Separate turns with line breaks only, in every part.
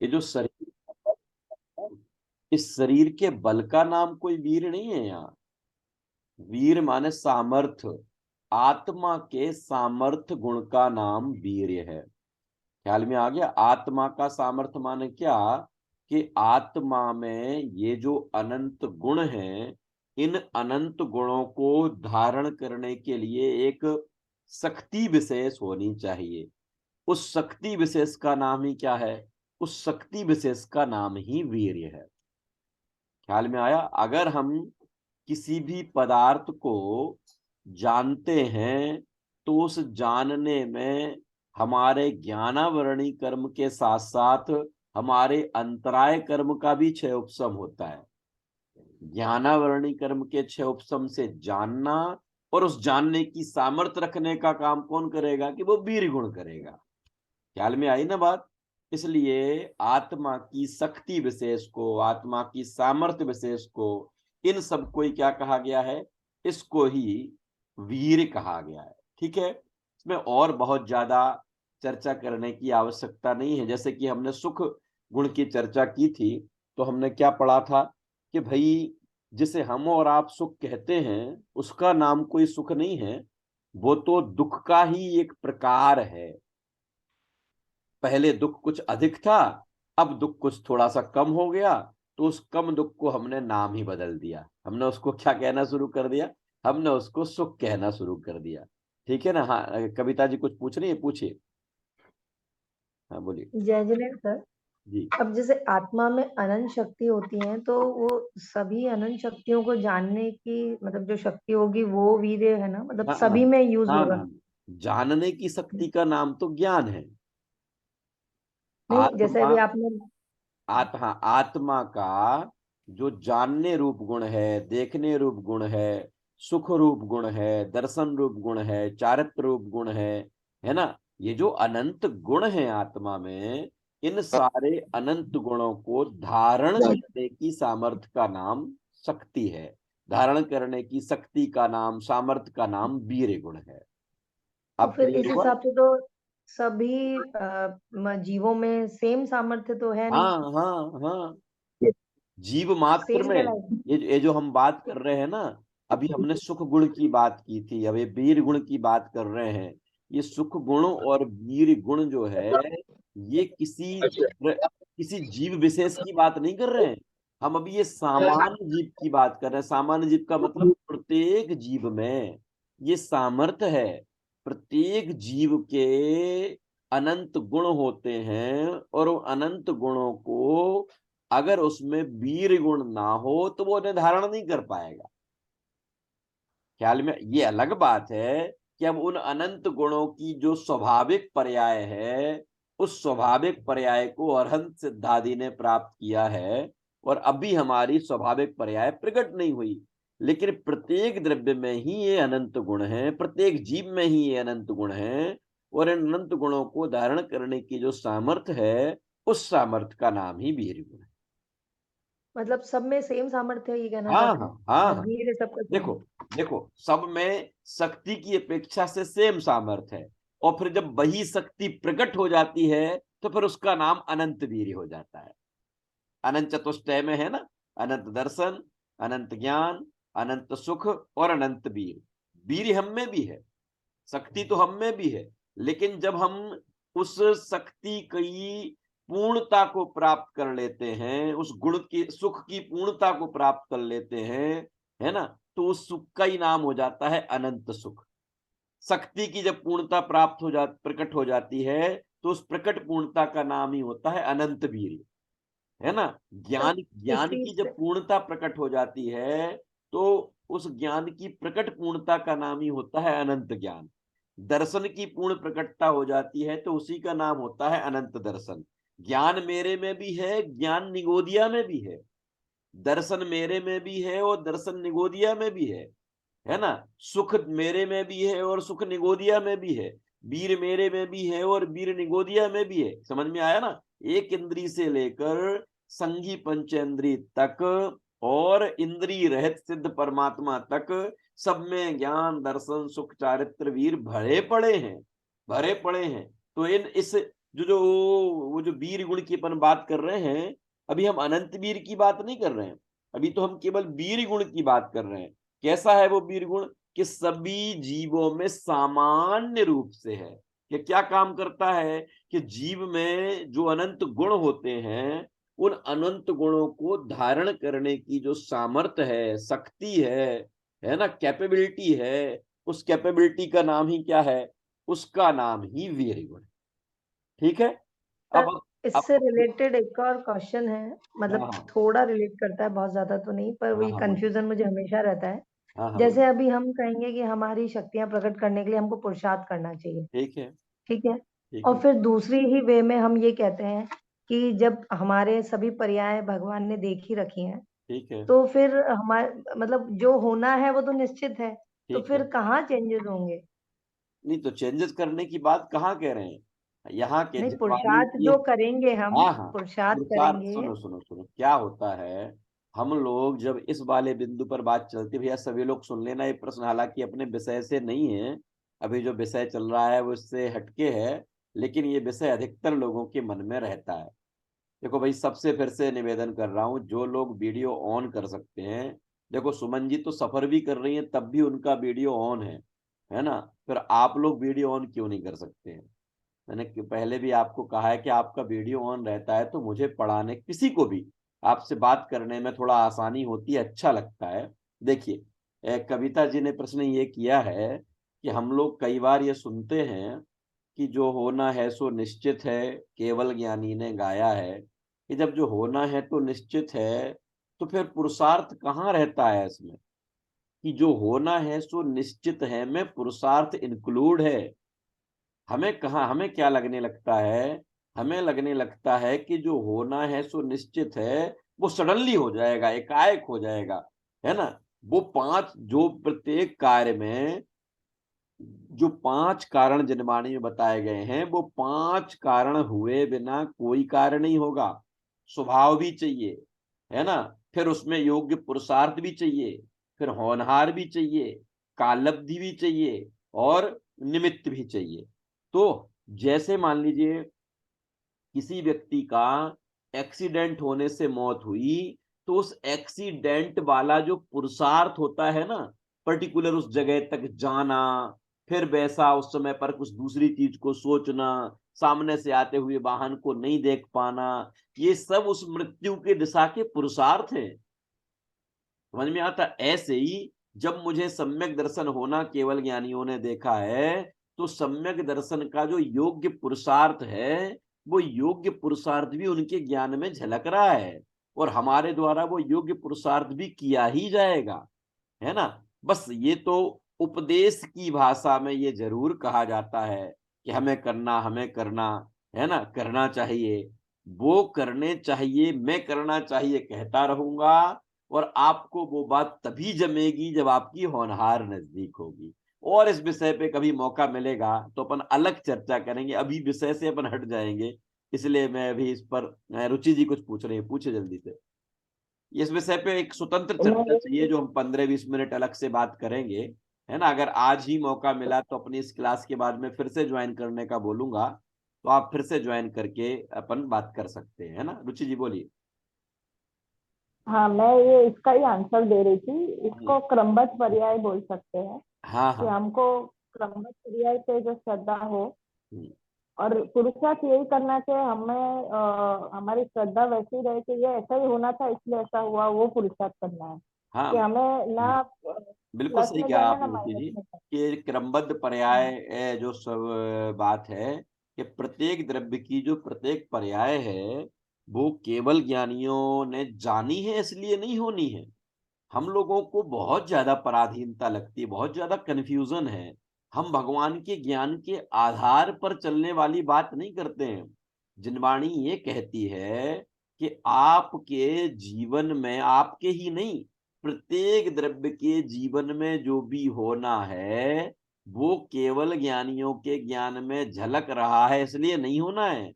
ये जो शरीर, इस शरीर के बल का नाम कोई वीर नहीं है यहाँ। वीर माने सामर्थ्य, आत्मा के सामर्थ्य गुण का नाम वीर्य है। ख्याल में आ गया? आत्मा का सामर्थ्य माने क्या, कि आत्मा में ये जो अनंत गुण हैं, इन अनंत गुणों को धारण करने के लिए एक शक्ति विशेष होनी चाहिए। उस शक्ति विशेष का नाम ही क्या है? उस शक्ति विशेष का नाम ही वीर्य है। ख्याल में आया? अगर हम किसी भी पदार्थ को जानते हैं तो उस जानने में हमारे ज्ञानावरणी कर्म के साथ साथ हमारे अंतराय कर्म का भी क्षय उपशम होता है। ज्ञानावरणी कर्म के क्षय उपशम से जानना, और उस जानने की सामर्थ्य रखने का काम कौन करेगा? कि वो वीर गुण करेगा। ख्याल में आई ना बात? इसलिए आत्मा की शक्ति विशेष को, आत्मा की सामर्थ्य विशेष को, इन सबको ही क्या कहा गया है? इसको ही वीर कहा गया है। ठीक है, इसमें और बहुत ज्यादा चर्चा करने की आवश्यकता नहीं है। जैसे कि हमने सुख गुण की चर्चा की थी, तो हमने क्या पढ़ा था कि भाई जिसे हम और आप सुख कहते हैं उसका नाम कोई सुख नहीं है, वो तो दुख का ही एक प्रकार है। पहले दुख कुछ अधिक था, अब दुख कुछ थोड़ा सा कम हो गया, तो उस कम दुख को हमने नाम ही बदल दिया। हमने उसको क्या कहना शुरू कर दिया? हमने उसको सुख कहना शुरू कर दिया। ठीक है ना? हाँ, कविता जी कुछ पूछ रही है, पूछिए। हाँ बोलिए।
जय जिनेन्द्र सर।
जी।
अब जैसे आत्मा में अनंत शक्ति होती है, तो वो सभी अनंत शक्तियों को जानने की मतलब जो शक्ति होगी वो वीर्य है ना, मतलब
हाँ हाँ
सभी में यूज
हाँ
होगा।
हाँ। जानने की शक्ति का नाम तो ज्ञान है।
नहीं, जैसे
आत्मा,
अभी आपने।
हाँ, आत्मा का जो जानने रूप गुण है, देखने रूप गुण है, सुख रूप गुण है, दर्शन रूप गुण है, चारित्र रूप गुण है ना? ये जो अनंत गुण है आत्मा में, इन सारे अनंत गुणों को धारण करने की सामर्थ्य का नाम शक्ति है। धारण करने की शक्ति का नाम, सामर्थ्य का नाम वीर्य गुण है।
तो
अब
फिर
क्लियर
इस
हुआ?
हिसाब से तो सभी जीवों में सेम सामर्थ्य तो है नहीं।
हाँ हाँ हाँ। जीव मात्र
सेम
में,
कहलाएगा।
ये जो हम बात कर रहे हैं ना, अभी हमने सुख गुण की बात की थी, अब ये वीर गुण की बात कर रहे हैं। ये सुख गुण और वीर गुण जो है, ये किसी जीव विशेष की बात नहीं कर रहे हैं। हम अभी ये सामान्य जीव की बात कर रहे हैं। सामान्य जीव का मतलब प्रत्येक जीव में ये सामर्थ्य है। प्रत्येक जीव के अनंत गुण होते हैं, और उन अनंत गुणों को अगर उसमें वीर गुण ना हो तो वो निर्धारण नहीं कर पाएगा। ख्याल में? ये अलग बात है कि अब उन अनंत गुणों की जो स्वाभाविक पर्याय है, उस स्वाभाविक पर्याय को अरहंत सिद्धादि ने प्राप्त किया है, और अभी हमारी स्वाभाविक पर्याय प्रकट नहीं हुई। लेकिन प्रत्येक द्रव्य में ही ये अनंत गुण है, प्रत्येक जीव में ही ये अनंत गुण है, और इन अनंत गुणों को धारण करने की जो सामर्थ्य है, उस सामर्थ्य का नाम ही वीर गुण है।
मतलब सब में सेम सामर्थ्य है, ये कहना
हाँ
चाहते
हाँ
हैं।
हाँ
मतलब
हाँ।
वीर्य सबका सेम
देखो,
है।
देखो, सब में शक्ति की अपेक्षा से सेम सामर्थ्य है, और फिर जब वही शक्ति प्रकट हो जाती है तो फिर उसका नाम अनंत वीर्य हो जाता है। अनंत चतुष्टय में है ना, अनंत दर्शन, अनंत ज्ञान, अनंत सुख और अनंत वीर। वीर्य हम में भी है, शक्ति तो हम में भी है, लेकिन जब हम उस शक्ति की पूर्णता को प्राप्त कर लेते हैं, उस गुण की, सुख की पूर्णता को प्राप्त कर लेते हैं, है ना, तो उस सुख का ही नाम हो जाता है अनंत सुख। शक्ति की जब पूर्णता प्राप्त हो जा प्रकट हो जाती है, तो उस प्रकट पूर्णता का नाम ही होता है अनंत वीर्य, है ना?
तो
ज्ञान ज्ञान
इसी
की
से।
जब पूर्णता प्रकट हो जाती है, तो उस ज्ञान की प्रकट पूर्णता का नाम ही होता है अनंत ज्ञान। दर्शन की पूर्ण प्रकटता हो जाती है तो उसी का नाम होता है अनंत दर्शन। ज्ञान मेरे में भी है, ज्ञान निगोदिया में भी है। दर्शन मेरे में भी है और दर्शन निगोदिया में भी है ना? सुख मेरे में भी है और सुख निगोदिया में भी है। वीर मेरे में भी है और वीर निगोदिया में भी है। समझ में आया ना? एक इंद्री से लेकर संघी पंचेंद्री तक और इंद्री रहित सिद्ध परमात्मा तक, सब में ज्ञान, दर्शन, सुख, चारित्र, वीर भरे पड़े हैं, भरे पड़े हैं। तो इन इस जो वो जो वीर गुण की अपन बात कर रहे हैं, अभी हम अनंत वीर की बात नहीं कर रहे हैं। अभी तो हम केवल वीर गुण की बात कर रहे हैं। कैसा है वो वीर गुण? कि सभी जीवों में सामान्य रूप से है। कि क्या काम करता है? कि जीव में जो अनंत गुण होते हैं, उन अनंत गुणों को धारण करने की जो सामर्थ्य है, शक्ति है ना, कैपेबिलिटी है, उस कैपेबिलिटी का नाम ही क्या है? उसका नाम ही वीर गुण। ठीक है?
सर,
अब
इससे रिलेटेड एक और क्वेश्चन है,
हाँ,
मतलब
हाँ।
थोड़ा रिलेट करता है, बहुत ज्यादा तो नहीं, पर
हाँ,
वही
हाँ, बोलिए।
कंफ्यूजन मुझे हमेशा रहता है।
हाँ, हाँ,
जैसे
बोलिए।
अभी हम कहेंगे कि हमारी शक्तियां प्रकट करने के लिए हमको पुरुषार्थ करना चाहिए,
ठीक है,
ठीक है।
ठीक
और
है,
फिर दूसरी ही वे में हम ये कहते हैं कि जब हमारे सभी पर्याय भगवान ने देख ही रखी हैं,
ठीक है,
तो फिर हमारे मतलब जो होना है वो तो निश्चित है, तो
ठीक है।
फिर कहाँ चेंजेस होंगे?
नहीं तो चेंजेस करने की बात कहाँ कह रहे हैं? यहाँ के
नहीं,
जिनवाणी
पुरुषार्थ
की
जो करेंगे हम,
हाँ, हाँ।
पुरुषार्थ
पुरुषार्थ
करेंगे।
सुनो, सुनो, सुनो, क्या होता है, हम लोग जब इस वाले बिंदु पर बात चलती है, भैया सभी लोग सुन लेना, ये प्रश्न हालाँकि अपने विषय से नहीं है, अभी जो विषय चल रहा है वो इससे हटके है, लेकिन ये विषय अधिकतर लोगों के मन में रहता है। देखो भाई, सबसे फिर से निवेदन कर रहा हूँ, जो लोग वीडियो ऑन कर सकते हैं, देखो सुमन जी तो सफ़र भी कर रही हैं, तब भी उनका वीडियो ऑन है ना? फिर आप लोग वीडियो ऑन क्यों नहीं कर सकते हैं? मैंने पहले भी आपको कहा है कि आपका वीडियो ऑन रहता है तो मुझे पढ़ाने, किसी को भी आपसे बात करने में थोड़ा आसानी होती है, अच्छा लगता है। देखिए, कविता जी ने प्रश्न ये किया है कि हम लोग कई बार ये सुनते हैं कि जो होना है सो निश्चित है, केवल ज्ञानी ने गाया है। कि जब जो होना है तो निश्चित है, तो फिर पुरुषार्थ कहाँ रहता है इसमें? कि जो होना है सो निश्चित है में पुरुषार्थ इंक्लूड है। हमें कहाँ, हमें क्या लगने लगता है? हमें लगने लगता है कि जो होना है सो निश्चित है, वो सडनली हो जाएगा, एकाएक हो जाएगा, है ना? वो 5 जो प्रत्येक कार्य में जो 5 कारण जिनवाणी में बताए गए हैं, वो 5 कारण हुए बिना कोई कार्य नहीं होगा। स्वभाव भी चाहिए, है ना? फिर उसमें योग्य पुरुषार्थ भी चाहिए, फिर होनहार भी चाहिए, कालब्धि भी चाहिए और निमित्त भी चाहिए। तो जैसे मान लीजिए किसी व्यक्ति का एक्सीडेंट होने से मौत हुई, तो उस एक्सीडेंट वाला जो पुरुषार्थ होता है ना, पर्टिकुलर उस जगह तक जाना, फिर वैसा उस समय पर कुछ दूसरी चीज को सोचना, सामने से आते हुए वाहन को नहीं देख पाना, ये सब उस मृत्यु के दिशा के पुरुषार्थ हैं। समझ में आता? ऐसे ही जब मुझे सम्यक दर्शन होना केवल ज्ञानियों ने देखा है, तो सम्यक दर्शन का जो योग्य पुरुषार्थ है, वो योग्य पुरुषार्थ भी उनके ज्ञान में झलक रहा है और हमारे द्वारा वो योग्य पुरुषार्थ भी किया ही जाएगा, है ना? बस ये तो उपदेश की भाषा में ये ज़रूर कहा जाता है कि हमें करना, है ना? करना चाहिए। वो करने चाहिए, मैं करना चाहिए कहता रहूँगा और आपको वो बात तभी जमेगी जब आपकी होनहार नज़दीक होगी। और इस विषय पे कभी मौका मिलेगा तो अपन अलग चर्चा करेंगे, अभी विषय से अपन हट जाएँगे। इसलिए मैं अभी इस पर रुचि जी कुछ पूछ रही हैं, पूछिए जल्दी से। इस विषय पे एक स्वतंत्र
मैं
चर्चा चाहिए
ये
जो हम 15-20 मिनट अलग से बात करेंगे, है ना? अगर आज ही मौका मिला तो अपनी इस क्लास के बाद में फिर से ज्वाइन करने का बोलूँगा, तो आप फिर से ज्वाइन करके अपन बात कर सकते हैं, है ना? रुचि जी बोलिए।
हाँ, मैं ये इसका ही आंसर दे रही थी।
हुँ।
इसको क्रमबद्ध पर्याय बोल सकते हैं
हाँ,
कि
हाँ।
हमको क्रमबद्ध पर्याय पे जो श्रद्धा हो,
हुँ।
और पुरुषार्थ यही करना चाहिए हमें, हमारी श्रद्धा वैसी रहे कि ये ऐसा ही होना था इसलिए ऐसा हुआ, वो पुरुषार्थ करना है
हाँ,
कि हमें
हुँ।
ना
बिल्कुल
प्लस
सही
में
कहा
जाना ना
आपने रुचि
माइनस
जी
में जाना।
कि क्रमबद्ध पर्याय
हाँ,
जो सब बात है कि प्रत्येक द्रव्य की जो प्रत्येक पर्याय है, वो केवल ज्ञानियों ने जानी है इसलिए नहीं होनी है। हम लोगों को बहुत ज़्यादा पराधीनता लगती है, बहुत ज़्यादा कन्फ्यूज़न है। हम भगवान के ज्ञान के आधार पर चलने वाली बात नहीं करते हैं। जिनवाणी ये कहती है कि आपके जीवन में, आपके ही नहीं, प्रत्येक द्रव्य के जीवन में जो भी होना है, वो केवल ज्ञानियों के ज्ञान में झलक रहा है इसलिए नहीं होना है।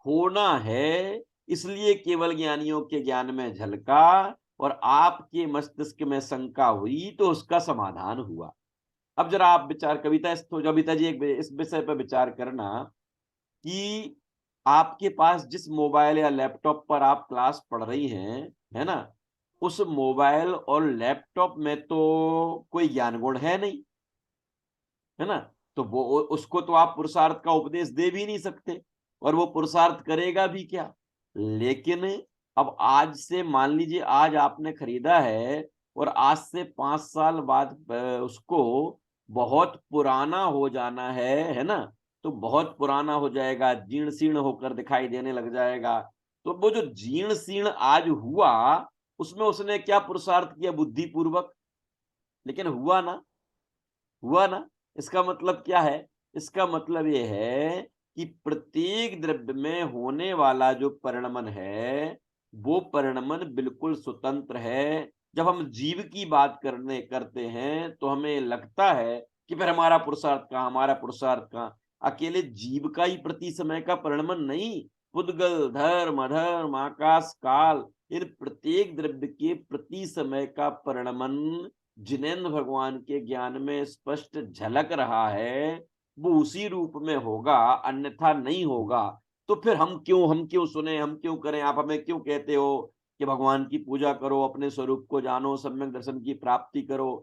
होना है, इसलिए केवल ज्ञानियों के ज्ञान में झलका और आपके मस्तिष्क में शंका हुई तो उसका समाधान हुआ। अब जरा आप विचार, कविता जी एक इस विषय पर विचार करना कि आपके पास जिस मोबाइल या लैपटॉप पर आप क्लास पढ़ रही हैं, है ना? उस मोबाइल और लैपटॉप में तो कोई ज्ञान गुण है नहीं, है ना? तो वो उसको तो आप पुरुषार्थ का उपदेश दे भी नहीं सकते और वो पुरुषार्थ करेगा भी क्या? लेकिन अब आज से मान लीजिए आज आपने खरीदा है और आज से 5 साल बाद उसको बहुत पुराना हो जाना है ना? तो बहुत पुराना हो जाएगा, जीर्ण-शीर्ण होकर दिखाई देने लग जाएगा। तो वो जो जीर्ण-शीर्ण आज हुआ, उसमें उसने क्या पुरुषार्थ किया बुद्धिपूर्वक? लेकिन हुआ ना। हुआ ना? इसका मतलब क्या है? इसका मतलब ये है कि प्रत्येक द्रव्य में होने वाला जो परिणमन है, वो परिणमन बिल्कुल स्वतंत्र है। जब हम जीव की बात करते हैं, तो हमें लगता है कि फिर हमारा पुरुषार्थ कहाँ, हमारा पुरुषार्थ कहाँ? अकेले जीव का ही प्रति समय का परिणमन नहीं, पुद्गल, धर्म, अधर्म, आकाश, काल, इन प्रत्येक द्रव्य के प्रति समय का परिणमन जिनेंद्र भगवान के ज्ञान में स्पष्ट झलक रहा है, वो उसी रूप में होगा, अन्यथा नहीं होगा। तो फिर हम क्यों सुने, हम क्यों करें? आप हमें क्यों कहते हो कि भगवान की पूजा करो, अपने स्वरूप को जानो, सम्यक दर्शन की प्राप्ति करो?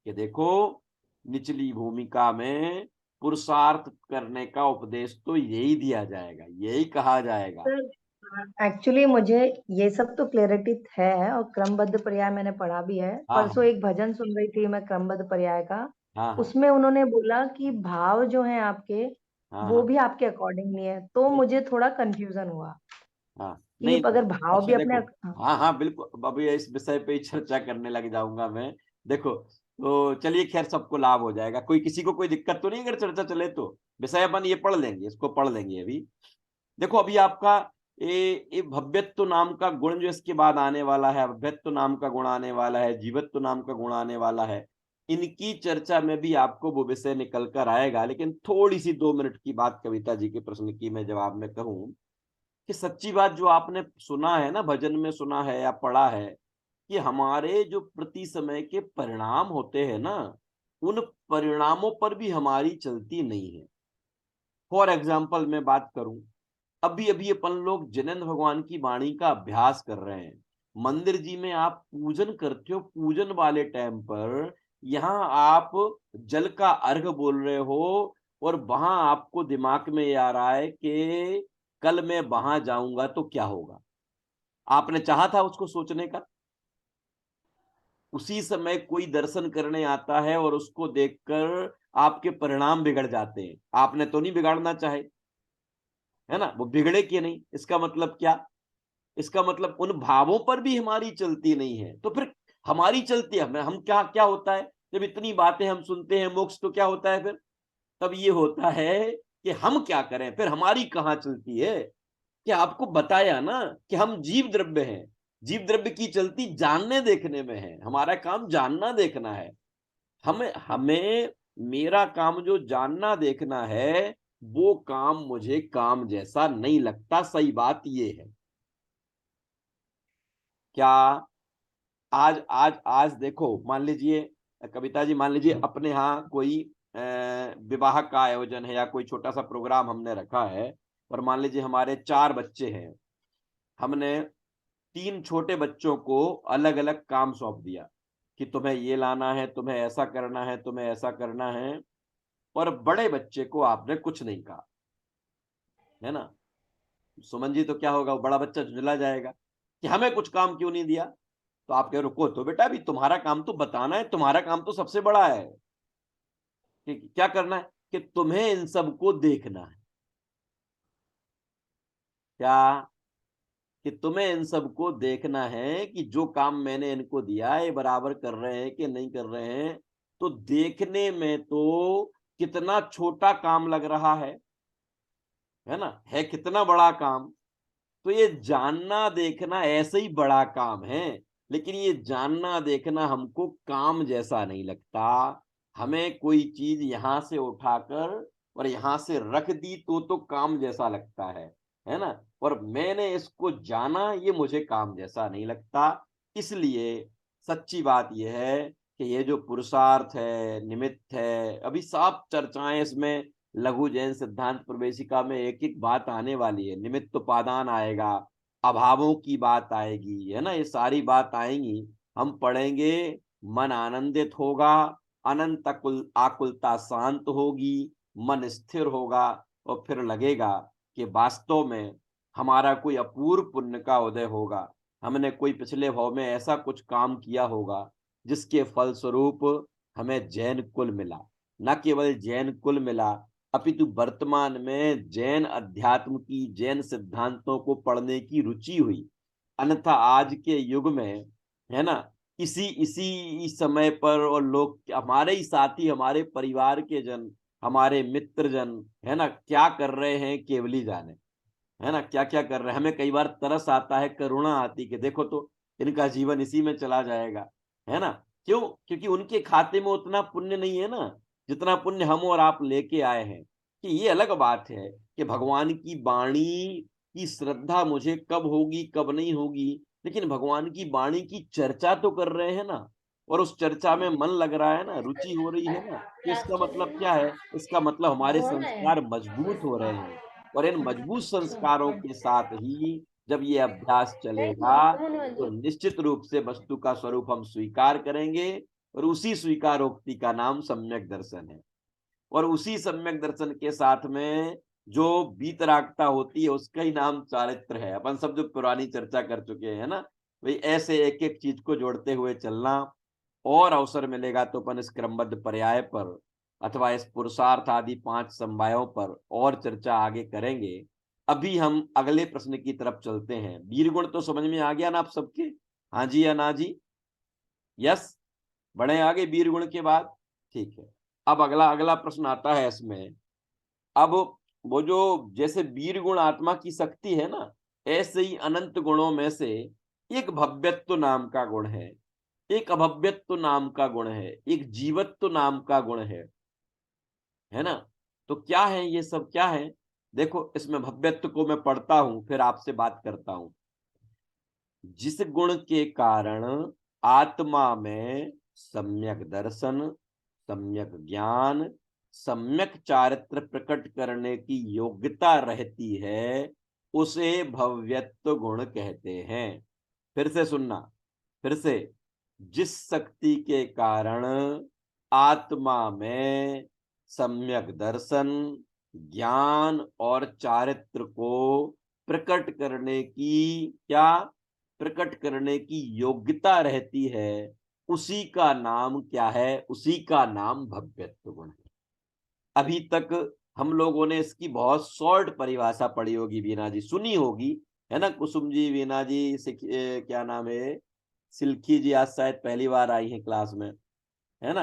कि देखो, निचली भूमिका में पुरुषार्थ करने का उपदेश तो यही दिया जाएगा, यही कहा जाएगा।
सर एक्चुअली मुझे ये सब तो क्लैरिटी है और क्रमबद्ध पर्याय मैंने पढ़ा भी है।
हाँ,
परसों
हाँ।
एक भजन सुन रही थी मैं क्रमबद्ध पर्याय का।
हाँ, हाँ।
उसमें उन्होंने बोला कि भाव जो है आपके
हाँ,
वो
हाँ।
भी आपके अकॉर्डिंग नहीं है, तो मुझे थोड़ा कंफ्यूजन हुआ
हाँ,
कि
नहीं
अगर भाव
अच्छा
भी अपने
देखो हाँ, हाँ, बिल्कुल अभी इस विषय पे ही चर्चा करने लग जाऊँगा मैं। देखो, तो चलिए ख़ैर सबको लाभ हो जाएगा। कोई किसी को कोई दिक्कत तो नहीं अगर चर्चा चले तो? विषय अपन ये पढ़ लेंगे, इसको पढ़ लेंगे अभी। देखो अभी आपका ये भव्यत्व नाम का गुण जो इसके बाद आने वाला है, भव्यत्व नाम का गुण आने वाला है, जीवत्व नाम का गुण आने वाला है। इनकी चर्चा में भी आपको वो विषय निकल कर आएगा, लेकिन थोड़ी-सी 2 मिनट की बात कविता जी के प्रश्न की मैं जवाब में कहूँ कि सच्ची बात जो आपने सुना है ना, भजन में सुना है या पढ़ा है, कि हमारे जो प्रति समय के परिणाम होते हैं ना, उन परिणामों पर भी हमारी चलती नहीं है। फॉर एग्ज़ाम्पल मैं बात करूँ, अभी-अभी अपन लोग जिनेंद्र भगवान की वाणी का अभ्यास कर रहे हैं। मंदिर जी में आप पूजन करते हो, पूजन वाले टाइम पर यहाँ आप जल का अर्घ बोल रहे हो और वहाँ आपको दिमाग में ये आ रहा है कि कल मैं वहाँ जाऊँगा तो क्या होगा? आपने चाहा था उसको सोचने का? उसी समय कोई दर्शन करने आता है और उसको देखकर आपके परिणाम बिगड़ जाते हैं। आपने तो नहीं बिगाड़ना चाहे, है ना? वो बिगड़े कि नहीं, इसका मतलब क्या? इसका मतलब उन भावों पर भी हमारी चलती नहीं है। तो फिर हमारी चलती है, हम क्या क्या होता है? जब इतनी बातें हम सुनते हैं मोक्ष तो क्या होता है फिर? तब ये होता है कि हम क्या करें? फिर हमारी कहाँ चलती है? कि आपको बताया ना कि हम जीव द्रव्य हैं। जीव द्रव्य की चलती जानने देखने में है। हमारा काम जानना देखना है। हमें हमें मेरा काम जो जानना देखना है, वो काम मुझे काम जैसा नहीं लगता। सही बात ये है। क्या आज देखो मान लीजिए कविता जी मान लीजिए अपने यहाँ कोई विवाह का आयोजन है या कोई छोटा-सा प्रोग्राम हमने रखा है और मान लीजिए हमारे 4 बच्चे हैं। हमने 3 छोटे बच्चों को अलग-अलग काम सौंप दिया कि तुम्हें ये लाना है, तुम्हें ऐसा करना है, तुम्हें ऐसा करना है और बड़े बच्चे को आपने कुछ नहीं कहा, है ना? सुमन जी तो क्या होगा, वो बड़ा बच्चा झुँझला जाएगा कि हमें कुछ काम क्यों नहीं दिया? तो आप कहे रुको तो बेटा अभी तुम्हारा काम तो बताना है, तुम्हारा काम तो सबसे बड़ा है कि क्या करना है कि तुम्हें इन सबको देखना है। क्या? कि तुम्हें इन सबको देखना है कि जो काम मैंने इनको दिया है, ये बराबर कर रहे हैं कि नहीं कर रहे हैं। तो देखने में तो कितना छोटा काम लग रहा है ना? है कितना बड़ा काम। तो ये जानना देखना ऐसे ही बड़ा काम है, लेकिन ये जानना देखना हमको काम जैसा नहीं लगता। हमें कोई चीज़ यहाँ से उठाकर और यहाँ से रख दी तो काम जैसा लगता है ना? और मैंने इसको जाना ये मुझे काम जैसा नहीं लगता। इसलिए सच्ची बात ये है कि ये जो पुरुषार्थ है, निमित्त है, अभी सब चर्चाएँ इसमें लघु जैन सिद्धांत प्रवेशिका में एक एक बात आने वाली है। निमित्त उपादान आएगा, अभावों की बात आएगी, है ना, ये सारी बात आएंगी। हम पढ़ेंगे, मन आनंदित होगा, अनंत आकुलता शांत होगी, मन स्थिर होगा, और फिर लगेगा कि वास्तव में हमारा कोई अपूर्व पुण्य का उदय होगा। हमने कोई पिछले भाव में ऐसा कुछ काम किया होगा जिसके फलस्वरूप हमें जैन कुल मिला। न केवल जैन कुल मिला, अपितु वर्तमान में जैन अध्यात्म की, जैन सिद्धांतों को पढ़ने की रुचि हुई। अन्यथा आज के युग में, है ना, इसी इसी समय पर और लोग, हमारे ही साथी, हमारे परिवार के जन, हमारे मित्र जन, है ना, क्या कर रहे हैं केवल ही जाने, है ना, क्या क्या कर रहे हैं। हमें कई बार तरस आता है, करुणा आती कि देखो तो इनका जीवन इसी में चला जाएगा, है ना। क्यों? क्योंकि उनके खाते में उतना पुण्य नहीं है ना, जितना पुण्य हम और आप लेके आए हैं। कि ये अलग बात है कि भगवान की वाणी की श्रद्धा मुझे कब होगी, कब नहीं होगी, लेकिन भगवान की वाणी की चर्चा तो कर रहे हैं ना, और उस चर्चा में मन लग रहा है ना, रुचि हो रही है ना, तो इसका मतलब क्या है? इसका मतलब हमारे
बोला है।
संस्कार मजबूत हो रहे हैं। और इन मजबूत संस्कारों के साथ ही जब ये अभ्यास चलेगा, तो निश्चित रूप से वस्तु का स्वरूप हम स्वीकार करेंगे, और उसी स्वीकारोक्ति का नाम सम्यक दर्शन है। और उसी सम्यक दर्शन के साथ में जो वीतरागता होती है, उसका ही नाम चारित्र है। अपन सब जो पुरानी चर्चा कर चुके हैं ना, वही ऐसे एक एक चीज को जोड़ते हुए चलना। और अवसर मिलेगा तो अपन इस क्रमबद्ध पर्याय पर अथवा इस पुरुषार्थ आदि 5 समवायों पर और चर्चा आगे करेंगे। अभी हम अगले प्रश्न की तरफ चलते हैं। वीर गुण तो समझ में आ गया ना आप सबके? हाँ जी या ना जी? यस? बढ़े आगे वीर गुण के बाद? ठीक है। अब अगला अगला प्रश्न आता है इसमें। अब वो जो, जैसे वीर गुण आत्मा की शक्ति है ना, ऐसे ही अनंत गुणों में से एक भव्यत्व नाम का गुण है, एक अभव्यत्व नाम का गुण है, एक जीवत्व नाम का गुण है ना। तो क्या है ये सब, क्या है? देखो, इसमें भव्यत्व को मैं पढ़ता हूं, फिर आपसे बात करता हूं। जिस गुण के कारण आत्मा में सम्यक दर्शन, सम्यक ज्ञान, सम्यक चारित्र प्रकट करने की योग्यता रहती है, उसे भव्यत्व गुण कहते हैं। फिर से सुनना, फिर से। जिस शक्ति के कारण आत्मा में सम्यक दर्शन, ज्ञान और चारित्र को प्रकट करने की, क्या, प्रकट करने की योग्यता रहती है, उसी का नाम क्या है? उसी का नाम भव्यत्व गुण है। अभी तक हम लोगों ने इसकी बहुत शॉर्ट परिभाषा पढ़ी होगी, वीणा जी सुनी होगी, है ना। कुसुम जी, वीणा जी, क्या नाम है, सिल्की जी आज शायद पहली बार आई हैं क्लास में, है ना।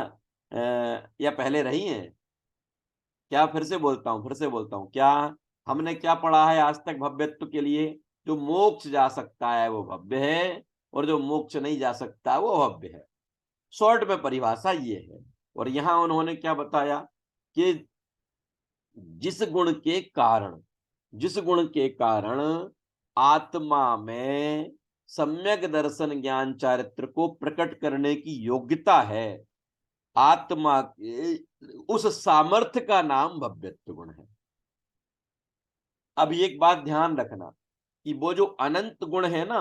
या पहले रही हैं क्या? फिर से बोलता हूँ, क्या हमने क्या पढ़ा है आज तक भव्यत्व के लिए? जो मोक्ष जा सकता है वो भव्य है, और जो मोक्ष नहीं जा सकता वो भव्य है। शॉर्ट में परिभाषा ये है। और यहां उन्होंने क्या बताया कि जिस गुण के कारण, जिस गुण के कारण आत्मा में सम्यक दर्शन ज्ञान चारित्र को प्रकट करने की योग्यता है, आत्मा के उस सामर्थ्य का नाम भव्यत्व गुण है। अब एक बात ध्यान रखना कि वो जो अनंत गुण है ना,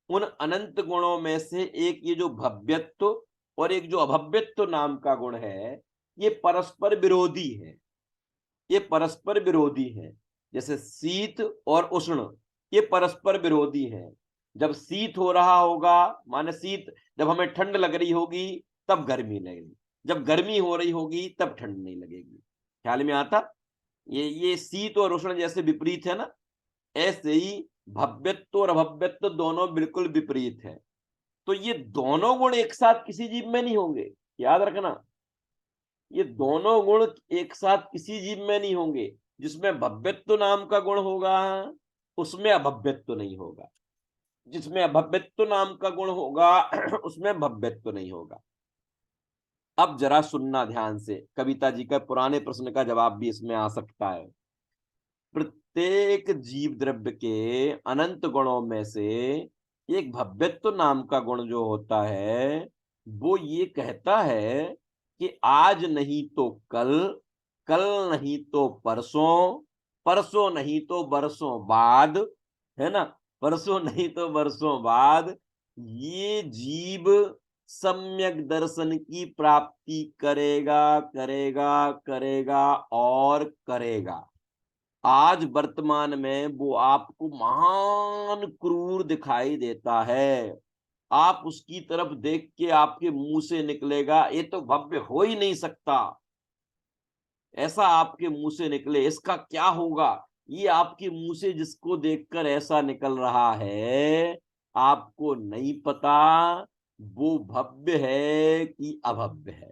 उन अनंत गुणों में से एक ये जो भव्यत्व और एक जो अभव्यत्व नाम का गुण है, ये परस्पर विरोधी है। ये परस्पर विरोधी हैं। जैसे शीत और उष्ण, ये परस्पर विरोधी हैं। जब शीत हो रहा होगा, माने शीत, जब हमें ठंड लग रही होगी तब गर्मी लगेगी, जब गर्मी हो रही होगी तब ठंड नहीं लगेगी। ख्याल में आता? ये शीत और उष्ण जैसे विपरीत है ना, ऐसे ही भव्यत्व और अभव्यत्व दोनों बिल्कुल विपरीत है। तो ये दोनों गुण एक साथ किसी जीव में नहीं होंगे, याद रखना। ये दोनों गुण एक साथ किसी जीव में नहीं होंगे। जिसमें भव्यत्व नाम का गुण होगा, उसमें अभव्यत्व नहीं होगा। जिसमें अभव्यत्व नाम का गुण होगा उसमें भव्यत्व नहीं होगा। अब जरा सुनना ध्यान से, कविता जी का पुराने प्रश्न का जवाब भी इसमें आ सकता है। प्रत्येक जीव द्रव्य के अनंत गुणों में से एक भव्यत्व नाम का गुण जो होता है, वो ये कहता है कि आज नहीं तो कल, कल नहीं तो परसों, परसों नहीं तो बरसों बाद, है ना, परसों नहीं तो बरसों बाद ये जीव सम्यक दर्शन की प्राप्ति करेगा करेगा करेगा और करेगा। आज वर्तमान में वो आपको महान क्रूर दिखाई देता है, आप उसकी तरफ देख के आपके मुंह से निकलेगा ये तो भव्य हो ही नहीं सकता, ऐसा आपके मुंह से निकले इसका क्या होगा, ये आपके मुंह से जिसको देखकर ऐसा निकल रहा है, आपको नहीं पता वो भव्य है कि अभव्य है।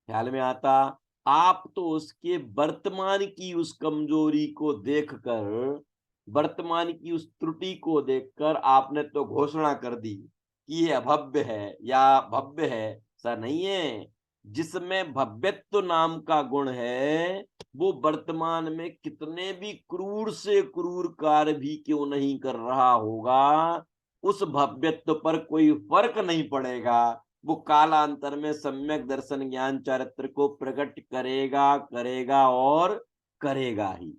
ख्याल में आता? आप तो उसके वर्तमान की उस कमजोरी को देखकर, वर्तमान की उस त्रुटि को देखकर आपने तो घोषणा कर दी कि ये अभव्य है या भव्य है। ऐसा नहीं है। जिसमें भव्यत्व नाम का गुण है वो वर्तमान में कितने भी क्रूर से क्रूर कार्य भी क्यों नहीं कर रहा होगा, उस भव्यत्व पर कोई फर्क नहीं पड़ेगा। वो कालांतर में सम्यक दर्शन ज्ञान चारित्र को प्रकट करेगा करेगा और करेगा ही।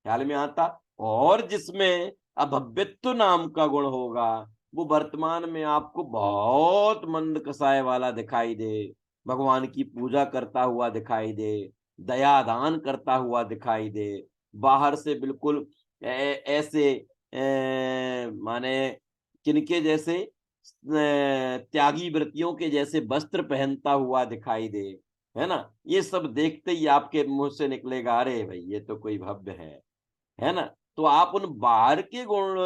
ख्याल में आता? और जिसमें अभव्यत्व नाम का गुण होगा वो वर्तमान में आपको बहुत मंद कसाय वाला दिखाई दे, भगवान की पूजा करता हुआ दिखाई दे, दया दान करता हुआ दिखाई दे, बाहर से बिल्कुल ऐसे माने किनके जैसे त्यागी वृत्तियों के जैसे वस्त्र पहनता हुआ दिखाई दे, है ना, ये सब देखते ही आपके मुंह से निकलेगा अरे भाई ये तो कोई भव्य है ना। तो आप उन बाहर के गुण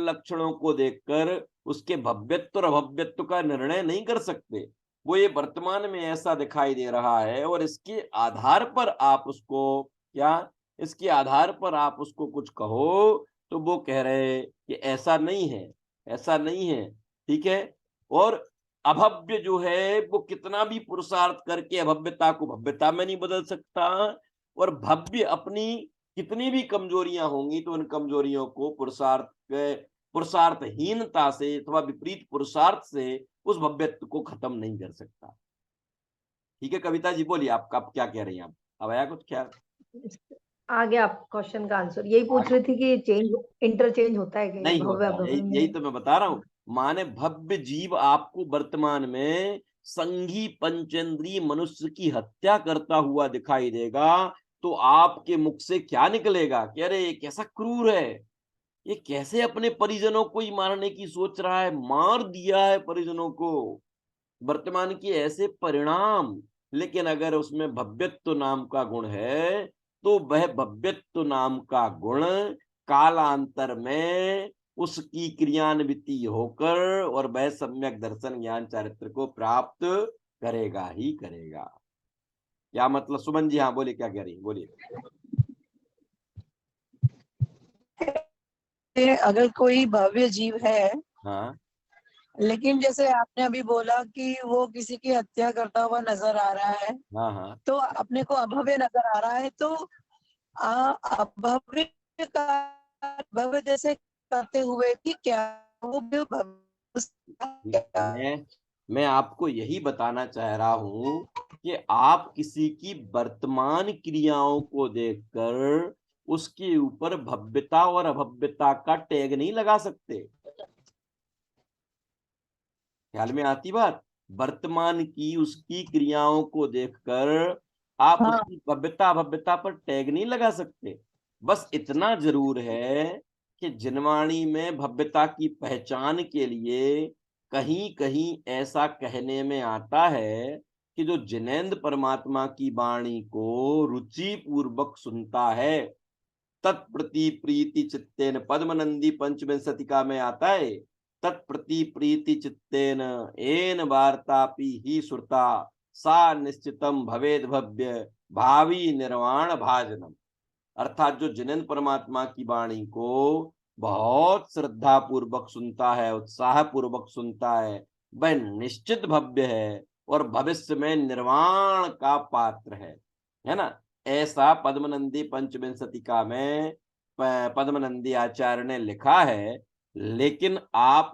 लक्षणों को देखकर उसके भव्यत्व और अभव्यत्व का निर्णय नहीं कर सकते। वो ये वर्तमान में ऐसा दिखाई दे रहा है और इसके आधार पर आप उसको क्या, इसके आधार पर आप उसको कुछ कहो तो वो कह रहे कि ऐसा नहीं है, ऐसा नहीं है, ठीक है। और अभव्य जो है वो कितना भी पुरुषार्थ करके अभव्यता को भव्यता में नहीं बदल सकता, और भव्य अपनी कितनी भी कमजोरियां होंगी तो उन कमजोरियों को पुरुषार्थहीनता से अथवा विपरीत पुरुषार्थ से उस भव्यत्व को खत्म नहीं कर सकता। ठीक है कविता जी, बोलिए आप क्या कह रही हैं? आप अब आया कुछ ख्याल?
आ गया आप क्वेश्चन का आंसर। यही पूछ रही थी कि चेंज इंटरचेंज होता है क्या ये
नहीं
भव्य
होता, यही
अभव्य
यही
में?
तो मैं बता रहा हूँ। माने भव्य जीव आपको वर्तमान में संघी पंचेंद्रिय मनुष्य की हत्या करता हुआ दिखाई देगा, तो आपके मुख से क्या निकलेगा कि अरे ये कैसा क्रूर है, ये कैसे अपने परिजनों को ही मारने की सोच रहा है, मार दिया है परिजनों को, वर्तमान के ऐसे परिणाम। लेकिन अगर उसमें भव्यत्व नाम का गुण है तो वह भव्यत्व नाम का गुण कालांतर में उसकी क्रियान्विति होकर और वह सम्यक दर्शन ज्ञान चारित्र को प्राप्त करेगा ही करेगा। क्या मतलब सुमन जी? हाँ बोलिए, क्या कह रही बोलिए।
अगर कोई भव्य जीव है,
हाँ
लेकिन जैसे आपने अभी बोला कि वो किसी की हत्या करता हुआ नजर आ रहा है,
हाँ हाँ
तो अपने को अभव्य नजर आ रहा है, तो अभव्य का भव्य जैसे करते हुए कि क्या वो भी क्या?
मैं आपको यही बताना चाह रहा हूं कि आप किसी की वर्तमान क्रियाओं को देखकर उसके ऊपर भव्यता और अभव्यता का टैग नहीं लगा सकते। ख्याल में आती बात? वर्तमान की उसकी क्रियाओं को देखकर आप
हाँ,
उसकी भव्यता अभव्यता पर टैग नहीं लगा सकते। बस इतना जरूर है कि जिनवाणी में भव्यता की पहचान के लिए कहीं कहीं ऐसा कहने में आता है कि जो जिनेंद्र परमात्मा की वाणी को रुचि पूर्वक सुनता है, तत्प्रति प्रीति चित्तेन, पद्मनंदी पंचविंशतिका में आता है, तत्प्रति प्रीति चित्तेन एन वार्तापि ही श्रुता सा निश्चितम भवेद भव्य भावी निर्वाण भाजनम। अर्थात जो जिनेंद्र परमात्मा की वाणी को बहुत श्रद्धा पूर्वक सुनता है, उत्साह पूर्वक सुनता है, वह निश्चित भव्य है और भविष्य में निर्वाण का पात्र है ना। ऐसा पद्मनंदी पंचविंशतिका में पद्मनंदी आचार्य ने लिखा है। लेकिन आप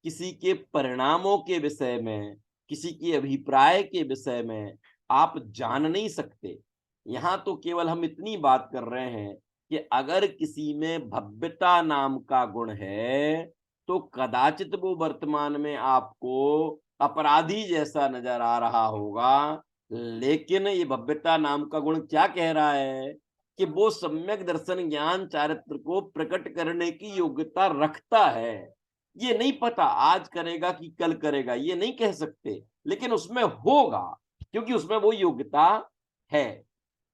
किसी के परिणामों के विषय में, किसी के अभिप्राय के विषय में आप जान नहीं सकते। यहाँ तो केवल हम इतनी बात कर रहे हैं कि अगर किसी में भव्यता नाम का गुण है तो कदाचित वो वर्तमान में आपको अपराधी जैसा नजर आ रहा होगा, लेकिन ये भव्यता नाम का गुण क्या कह रहा है कि वो सम्यक दर्शन ज्ञान चारित्र को प्रकट करने की योग्यता रखता है। ये नहीं पता आज करेगा कि कल करेगा, ये नहीं कह सकते, लेकिन उसमें होगा क्योंकि उसमें वो योग्यता है।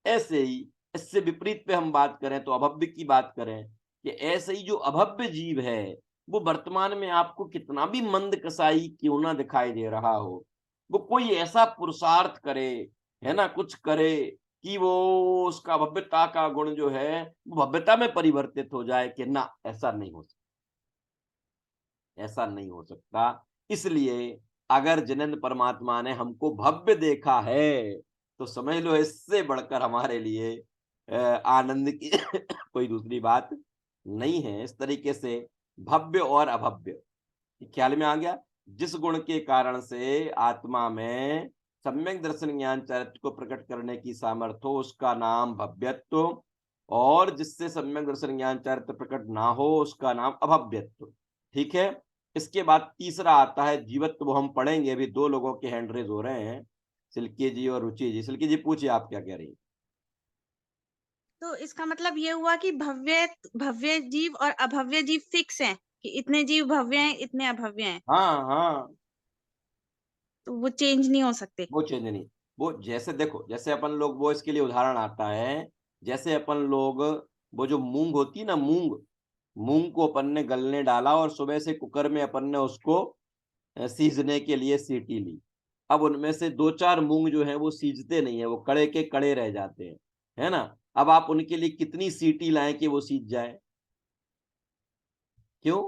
ऐसे ही इससे विपरीत पे हम बात करें तो अभव्य की बात करें कि ऐसे ही जो अभव्य जीव है वो वर्तमान में आपको कितना भी मंद कसाई क्यों ना दिखाई दे रहा हो, वो कोई ऐसा पुरुषार्थ करे, है ना, कुछ करे कि वो उसका भव्यता का गुण जो है वो भव्यता में परिवर्तित हो जाए, कि ना ऐसा नहीं हो सकता, ऐसा नहीं हो सकता। इसलिए अगर जिनेंद्र परमात्मा ने हमको भव्य देखा है तो समझ लो इससे बढ़कर हमारे लिए आनंद की कोई दूसरी बात नहीं है। इस तरीके से भव्य और अभव्य ख्याल में आ गया। जिस गुण के कारण से आत्मा में सम्यक दर्शन ज्ञान चरित्र को प्रकट करने की सामर्थ्य हो उसका नाम भव्यत्व, और जिससे सम्यक दर्शन ज्ञान चरित्र प्रकट ना हो उसका नाम अभव्यत्व। ठीक है। इसके बाद तीसरा आता है जीवत्व, वो हम पढ़ेंगे। अभी दो लोगों के हैंड रेज हो रहे हैं, सिल्की जी और रुचि जी। सिल्की जी पूछिए आप क्या कह रही हैं।
तो इसका मतलब ये हुआ कि भव्य भव्य जीव और अभव्य जीव फिक्स हैं कि इतने जीव भव्य हैं इतने अभव्य हैं,
हाँ हाँ,
तो वो चेंज नहीं हो सकते।
वो चेंज नहीं। वो जैसे देखो, जैसे अपन लोग, वो इसके लिए उदाहरण आता है, जैसे अपन लोग वो जो मूंग होती है ना, मूंग, मूंग को अपन ने गलने डाला और सुबह से कुकर में अपन ने उसको सीजने के लिए सीटी ली। अब उनमें से दो चार मूंग जो है वो सीजते नहीं है, वो कड़े के कड़े रह जाते हैं, है ना। अब आप उनके लिए कितनी सीटी लाएं कि वो सीज जाए? क्यों?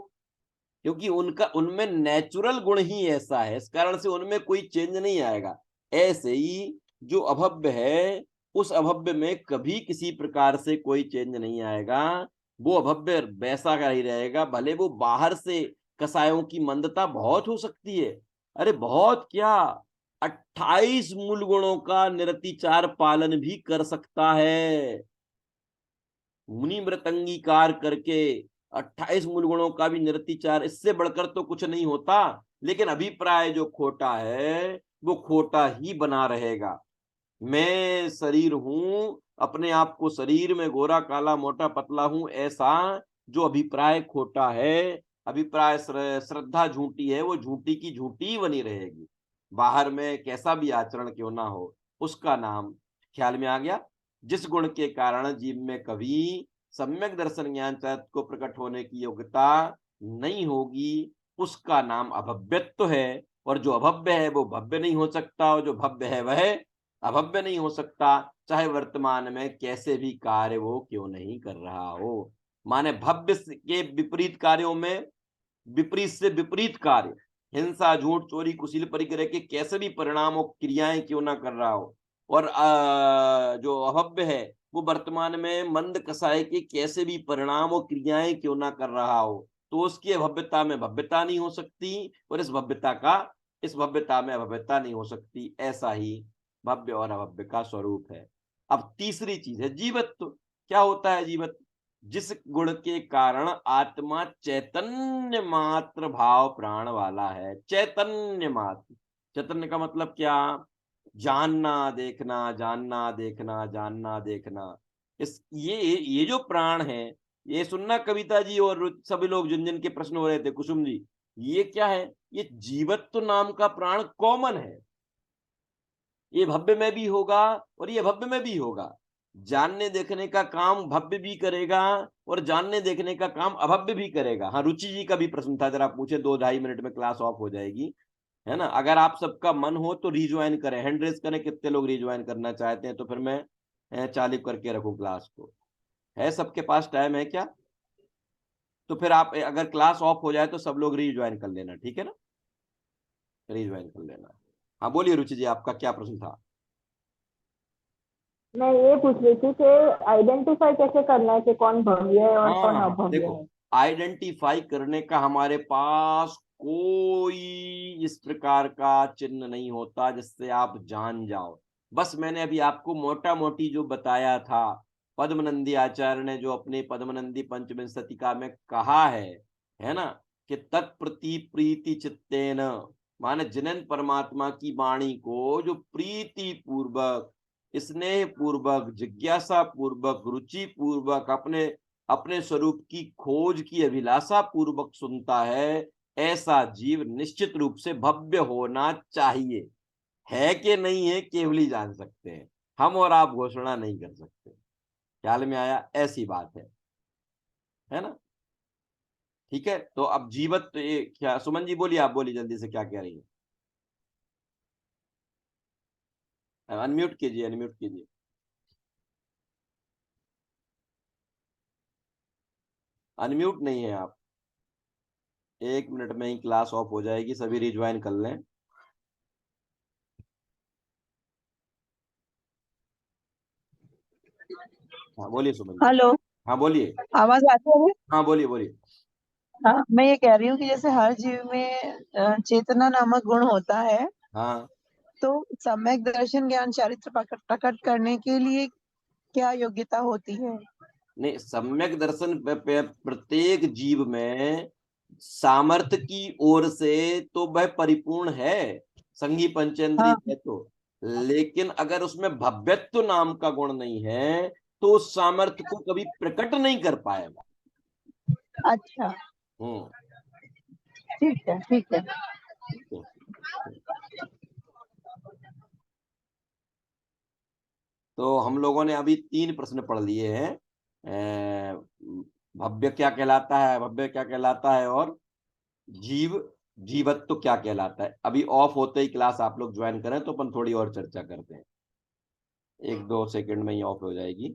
क्योंकि उनका, उनमें नेचुरल गुण ही ऐसा है, इस कारण से उनमें कोई चेंज नहीं आएगा। ऐसे ही जो अभव्य है उस अभव्य में कभी किसी प्रकार से कोई चेंज नहीं आएगा। वो अभव्य वैसा का ही रहेगा, भले वो बाहर से कसायों की मंदता बहुत हो सकती है। अरे बहुत क्या, 28 मूल गुणों का निरतिचार पालन भी कर सकता है, मुनि व्रत अंगीकार करके 28 मूल गुणों का भी निरतिचार। इससे बढ़कर तो कुछ नहीं होता, लेकिन अभिप्राय जो खोटा है वो खोटा ही बना रहेगा। मैं शरीर हूं, अपने आप को शरीर में गोरा काला मोटा पतला हूं, ऐसा जो अभिप्राय खोटा है, अभिप्राय श्रद्धा झूठी है, वो झूठी की झूठी ही बनी रहेगी। बाहर में कैसा भी आचरण क्यों ना हो, उसका नाम, ख्याल में आ गया, जिस गुण के कारण जीव में कभी सम्यक दर्शन ज्ञान तत्व को प्रकट होने की योग्यता नहीं होगी, उसका नाम अभव्यत्व है। और जो अभव्य है वो भव्य नहीं हो सकता, और जो भव्य है वह अभव्य नहीं हो सकता, चाहे वर्तमान में कैसे भी कार्य वो क्यों नहीं कर रहा हो। माने भव्य के विपरीत कार्यों में विपरीत से विपरीत कार्य, हिंसा झूठ चोरी कुशील परिग्रह के कैसे भी परिणाम और क्रियाएं क्यों ना कर रहा हो, और जो अभव्य है वो वर्तमान में मंद कसाय के कैसे भी परिणाम और क्रियाएं क्यों ना कर रहा हो, तो उसकी अभव्यता में भव्यता नहीं हो सकती, और इस भव्यता में अभव्यता नहीं हो सकती। ऐसा ही भव्य और अभव्य का स्वरूप है। अब तीसरी चीज है जीवत्व। क्या होता है जीवत्व? जिस गुण के कारण आत्मा चैतन्य मात्र भाव प्राण वाला है। चैतन्य मात्र, चैतन्य का मतलब क्या? जानना देखना, जानना देखना, जानना देखना। ये जो प्राण है, ये सुनना कविता जी और सभी लोग जिन जिन के प्रश्न हो रहे थे, कुसुम जी, ये क्या है? ये जीवत्व नाम का प्राण कॉमन है, ये भव्य में भी होगा और ये भव्य में भी होगा। जानने देखने का काम भव्य भी करेगा और जानने देखने का काम अभव्य भी करेगा। हाँ, रुचि जी का भी प्रश्न था, जरा पूछे, 2-2.5 मिनट में क्लास ऑफ हो जाएगी, है ना। अगर आप सबका मन हो तो रिज्वाइन करें, हैंड रेज करें, कितने लोग रिज्वाइन करना चाहते हैं, तो फिर मैं चालू करके रखूं क्लास को। है सबके पास टाइम है क्या? तो फिर आप अगर क्लास ऑफ हो जाए तो सब लोग रिज्वाइन कर लेना, ठीक है ना, रिज्वाइन कर लेना। हाँ बोलिए रुचि जी, आपका क्या प्रश्न था?
मैं ये पूछ रही थी कि आइडेंटिफाई कैसे करना है कि कौन भव्य है और कौन
हाँ
अभव्य
देखो,
है।
आइडेंटिफाई करने का हमारे पास कोई इस प्रकार का चिन्ह नहीं होता जिससे आप जान जाओ। बस मैंने अभी आपको मोटा मोटी जो बताया था, पद्मनंदी आचार्य ने जो अपने पद्मनंदी पंचविंशतिका में कहा है ना, कि तत्प्रति प्रीति चित्तेन, माने जिनन परमात्मा की वाणी को जो प्रीति पूर्वक, स्नेह पूर्वक, जिज्ञासा पूर्वक, रुचि पूर्वक, अपने अपने स्वरूप की खोज की अभिलाषा पूर्वक सुनता है, ऐसा जीव निश्चित रूप से भव्य होना चाहिए। है कि नहीं है केवल ही जान सकते हैं, हम और आप घोषणा नहीं कर सकते। ख्याल में आया? ऐसी बात है ना? ठीक है, तो अब जीवत क्या, सुमन जी बोलिए, आप बोलिए जल्दी से, क्या कह रही है? अनम्यूट कीजिए, अनम्यूट कीजिए। अनम्यूट नहीं है आप। 1 मिनट में ही क्लास ऑफ हो जाएगी, सभी रिज्वाइन कर लें। हाँ बोलिए सुमन जी।
हेलो,
हाँ बोलिए।
आवाज आती है?
हाँ बोलिए बोलिए।
हाँ, मैं ये कह रही हूँ कि जैसे हर जीव में चेतना नामक गुण होता है,
हाँ,
तो सम्यक दर्शन ज्ञान चारित्र प्रकट करने के लिए क्या योग्यता होती है?
नहीं, सम्यक दर्शन प्रत्येक जीव में सामर्थ्य की ओर से तो वह परिपूर्ण है, संगी पंचेंद्रिय
हाँ,
है तो, लेकिन अगर उसमें भव्यत्व नाम का गुण नहीं है तो उस सामर्थ्य को कभी प्रकट नहीं कर पाएगा।
अच्छा,
हम्म।
ठीक है, ठीक है।
तो हम लोगों ने अभी 3 प्रश्न पढ़ लिए हैं। भव्य क्या कहलाता है, भव्य क्या कहलाता है, और जीव, जीवत्व क्या कहलाता है। अभी ऑफ होते ही क्लास आप लोग ज्वाइन करें तो अपन थोड़ी और चर्चा करते हैं, 1-2 सेकंड में ही ऑफ हो जाएगी।